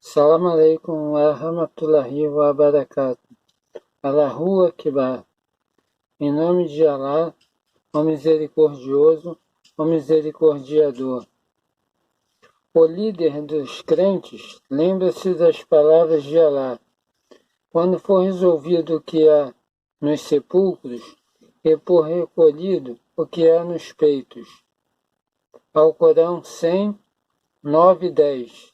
Salam alaikum wa rahmatullahi wa barakatuh. Allahu Akbar. Em nome de Alá, o misericordioso, o misericordiador. O líder dos crentes lembra-se das palavras de Alá. Quando for resolvido o que há nos sepulcros e por recolhido o que há nos peitos. Alcorão 100, 9 e 10.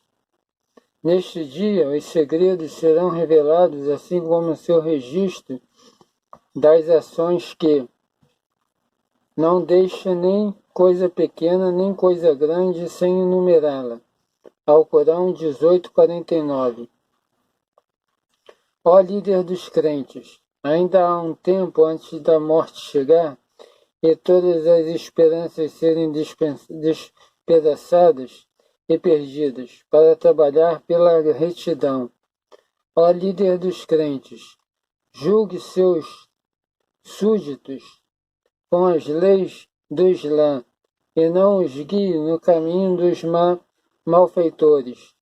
Neste dia, os segredos serão revelados, assim como o seu registro das ações que não deixa nem coisa pequena, nem coisa grande, sem enumerá-la. Alcorão 18:49. Ó líder dos crentes, ainda há um tempo antes da morte chegar e todas as esperanças serem despedaçadas e perdidas, para trabalhar pela retidão. Ó líder dos crentes, julgue seus súditos com as leis do Islã e não os guie no caminho dos malfeitores.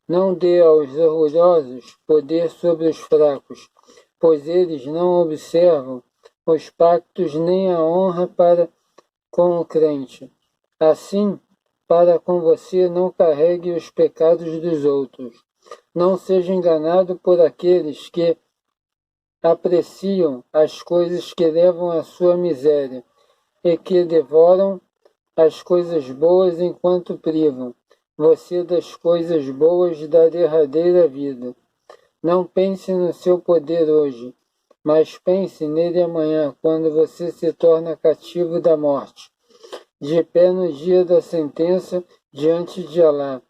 Não dê aos orgulhosos poder sobre os fracos, pois eles não observam os pactos nem a honra para com o crente. Assim, para com você não carregue os pecados dos outros. Não seja enganado por aqueles que apreciam as coisas que levam à sua miséria e que devoram as coisas boas enquanto privam você das coisas boas da derradeira vida. Não pense no seu poder hoje, mas pense nele amanhã, quando você se torna cativo da morte, de pé no dia da sentença diante de Alá,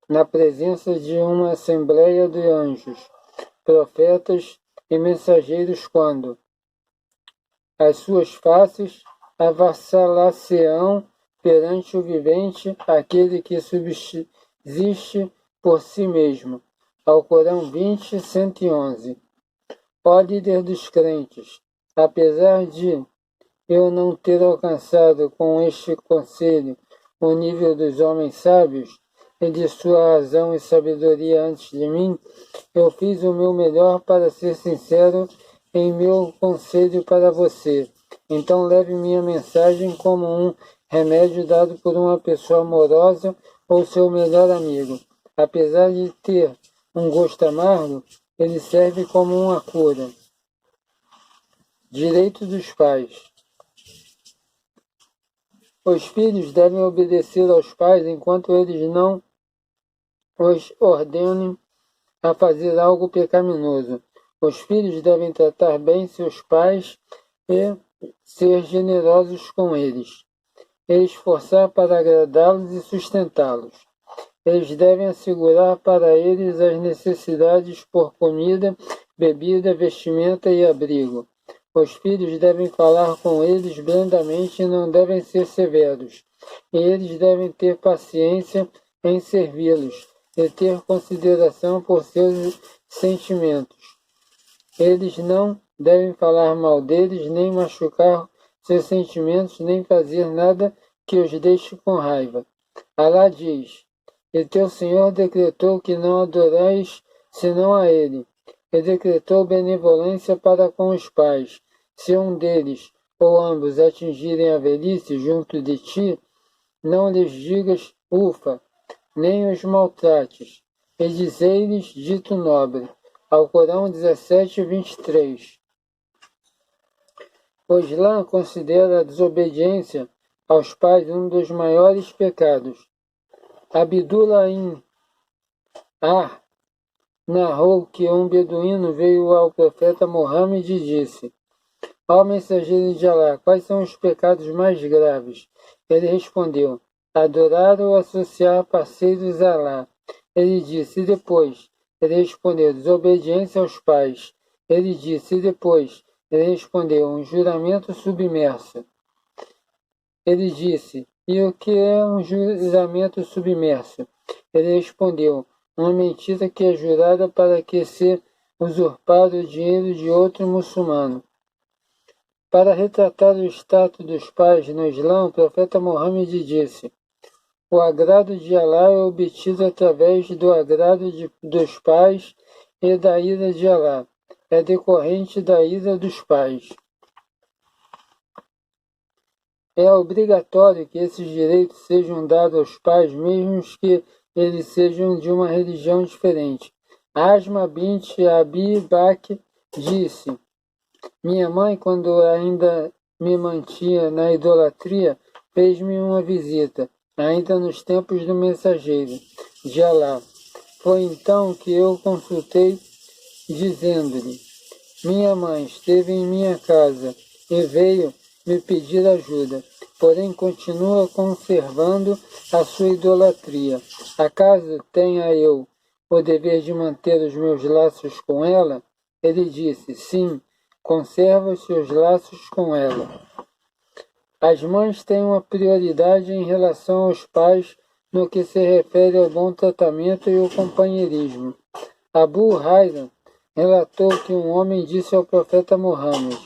na presença de uma assembleia de anjos, profetas e mensageiros, quando as suas faces avassalar-se-ão perante o vivente, aquele que subsiste por si mesmo. Alcorão 20, 111. Ó líder dos crentes, apesar de eu não ter alcançado com este conselho o nível dos homens sábios e de sua razão e sabedoria antes de mim, eu fiz o meu melhor para ser sincero em meu conselho para você. Então leve minha mensagem como um remédio dado por uma pessoa amorosa ou seu melhor amigo. Apesar de ter um gosto amargo, ele serve como uma cura. Direito dos pais. Os filhos devem obedecer aos pais enquanto eles não os ordenem a fazer algo pecaminoso. Os filhos devem tratar bem seus pais e ser generosos com eles, e esforçar para agradá-los e sustentá-los. Eles devem assegurar para eles as necessidades por comida, bebida, vestimenta e abrigo. Os filhos devem falar com eles brandamente e não devem ser severos. E eles devem ter paciência em servi-los e ter consideração por seus sentimentos. Eles não devem falar mal deles, nem machucar seus sentimentos, nem fazer nada que os deixe com raiva. Alá diz: e teu Senhor decretou que não adorais senão a Ele, e decretou benevolência para com os pais. Se um deles ou ambos atingirem a velhice junto de ti, não lhes digas ufa, nem os maltrates, e dizei-lhes dito nobre. Alcorão 17, 23. O Islã considera a desobediência aos pais um dos maiores pecados. Abdullah ibn Ar narrou que um beduíno veio ao profeta Muhammad e disse: ó mensageiro de Alá, quais são os pecados mais graves? Ele respondeu: adorar ou associar parceiros a Alá. Ele disse: e depois? Ele respondeu: desobediência aos pais. Ele disse: e depois? Ele respondeu: um juramento submerso. Ele disse: e o que é um juramento submerso? Ele respondeu: uma mentira que é jurada para que se usurpar o dinheiro de outro muçulmano. Para retratar o status dos pais no Islã, o profeta Muhammad disse: O agrado de Alá é obtido através do agrado dos pais e da ira de Alá. É decorrente da ira dos pais. É obrigatório que esses direitos sejam dados aos pais, mesmo que eles sejam de uma religião diferente. Asma bint Abi Bakr disse: minha mãe, quando ainda me mantinha na idolatria, fez-me uma visita, ainda nos tempos do mensageiro de Alá. Foi então que eu consultei, dizendo-lhe: minha mãe esteve em minha casa e veio me pedir ajuda, porém continua conservando a sua idolatria. Acaso tenha eu o dever de manter os meus laços com ela? Ele disse: sim, conserva os seus laços com ela. As mães têm uma prioridade em relação aos pais no que se refere ao bom tratamento e ao companheirismo. Abu Huraira relatou que um homem disse ao profeta Muhammad: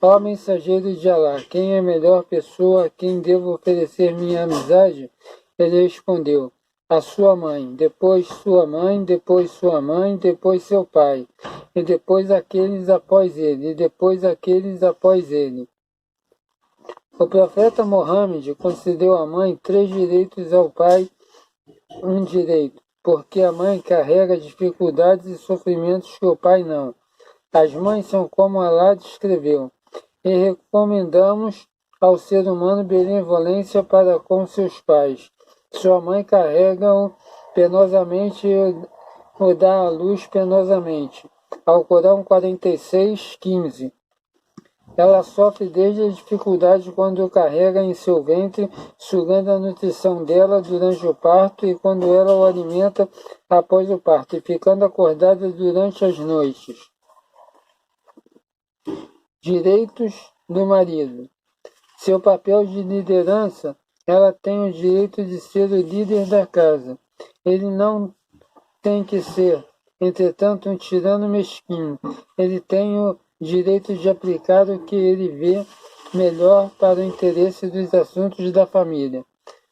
ó mensageiro de Alá, quem é a melhor pessoa a quem devo oferecer minha amizade? Ele respondeu: a sua mãe, depois sua mãe, depois sua mãe, depois seu pai, e depois aqueles após ele, e depois aqueles após ele. O profeta Muhammad concedeu à mãe 3 direitos, ao pai um direito, porque a mãe carrega dificuldades e sofrimentos que o pai não. As mães são como Alá descreveu, e recomendamos ao ser humano benevolência para com seus pais. Sua mãe carrega-o penosamente e o dá à luz penosamente. Alcorão 46:15. Ela sofre desde a dificuldade quando o carrega em seu ventre, sugando a nutrição dela durante o parto, e quando ela o alimenta após o parto, e ficando acordada durante as noites. Direitos do marido. Seu papel de liderança, ela tem o direito de ser o líder da casa. Ele não tem que ser, entretanto, um tirano mesquinho. Ele tem o direito de aplicar o que ele vê melhor para o interesse dos assuntos da família.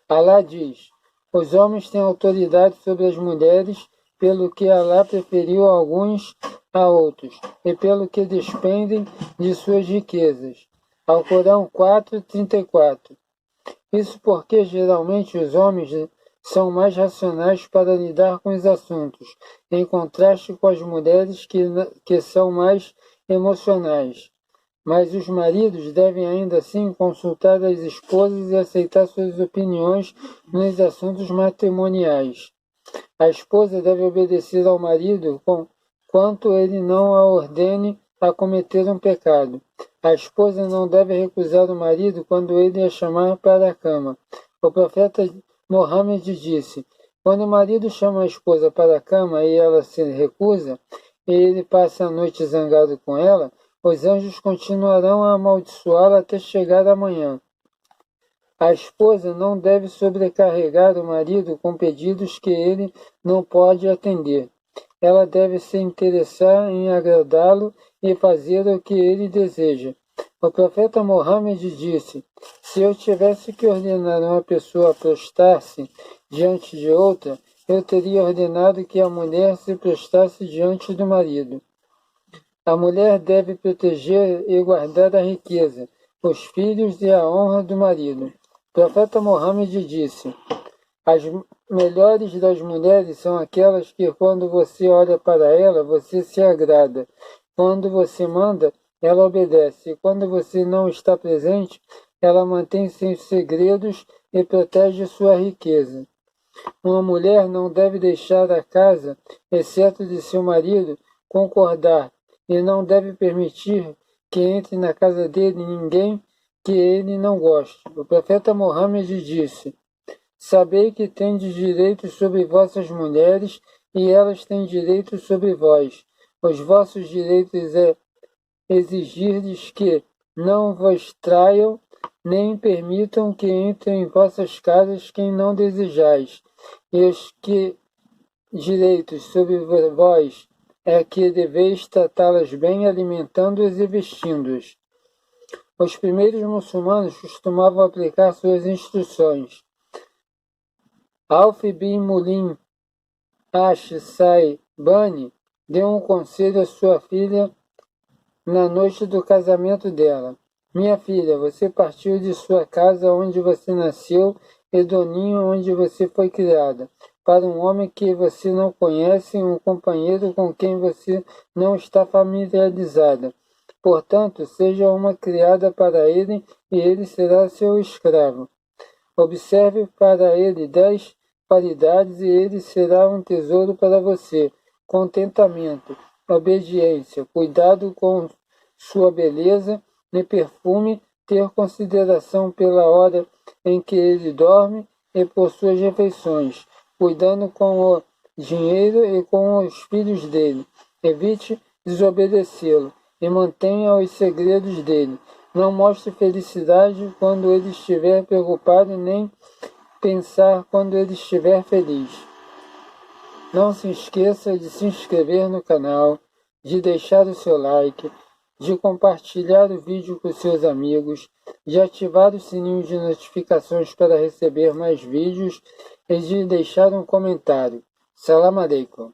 Alá diz: os homens têm autoridade sobre as mulheres, pelo que Alá preferiu alguns a outros, e pelo que despendem de suas riquezas. Alcorão 4:34. Isso porque geralmente os homens são mais racionais para lidar com os assuntos, em contraste com as mulheres que são mais emocionais. Mas os maridos devem ainda assim consultar as esposas e aceitar suas opiniões nos assuntos matrimoniais. A esposa deve obedecer ao marido quanto ele não a ordene a cometer um pecado. A esposa não deve recusar o marido quando ele a chamar para a cama. O profeta Muhammad disse: quando o marido chama a esposa para a cama e ela se recusa, e ele passa a noite zangado com ela, os anjos continuarão a amaldiçoá-la até chegar a manhã. A esposa não deve sobrecarregar o marido com pedidos que ele não pode atender. Ela deve se interessar em agradá-lo e fazer o que ele deseja. O profeta Muhammad disse: se eu tivesse que ordenar uma pessoa a prostrar-se diante de outra, eu teria ordenado que a mulher se prostrasse diante do marido. A mulher deve proteger e guardar a riqueza, os filhos e a honra do marido. O profeta Muhammad disse: as melhores das mulheres são aquelas que, quando você olha para ela, você se agrada. Quando você manda, ela obedece. E quando você não está presente, ela mantém seus segredos e protege sua riqueza. Uma mulher não deve deixar a casa, exceto de seu marido, concordar, e não deve permitir que entre na casa dele ninguém que ele não goste. O profeta Muhammad disse: sabei que tendes direitos sobre vossas mulheres, e elas têm direitos sobre vós. Os vossos direitos é exigir-lhes que não vos traiam, nem permitam que entrem em vossas casas quem não desejais. E os que direitos sobre vós é que deveis tratá-las bem, alimentando-os e vestindo-os. Os primeiros muçulmanos costumavam aplicar suas instruções Auf bin Mulim Ash Sai Bani deu um conselho à sua filha na noite do casamento dela. Minha filha, você partiu de sua casa onde você nasceu e do ninho onde você foi criada, para um homem que você não conhece, um companheiro com quem você não está familiarizada. Portanto, seja uma criada para ele e ele será seu escravo. Observe para ele 10 qualidades e ele será um tesouro para você. Contentamento, obediência, cuidado com sua beleza e perfume, ter consideração pela hora em que ele dorme e por suas refeições, cuidando com o dinheiro e com os filhos dele. Evite desobedecê-lo e mantenha os segredos dele. Não mostre felicidade quando ele estiver preocupado, nem pensar quando ele estiver feliz. Não se esqueça de se inscrever no canal, de deixar o seu like, de compartilhar o vídeo com seus amigos, de ativar o sininho de notificações para receber mais vídeos e de deixar um comentário. Salam aleikum.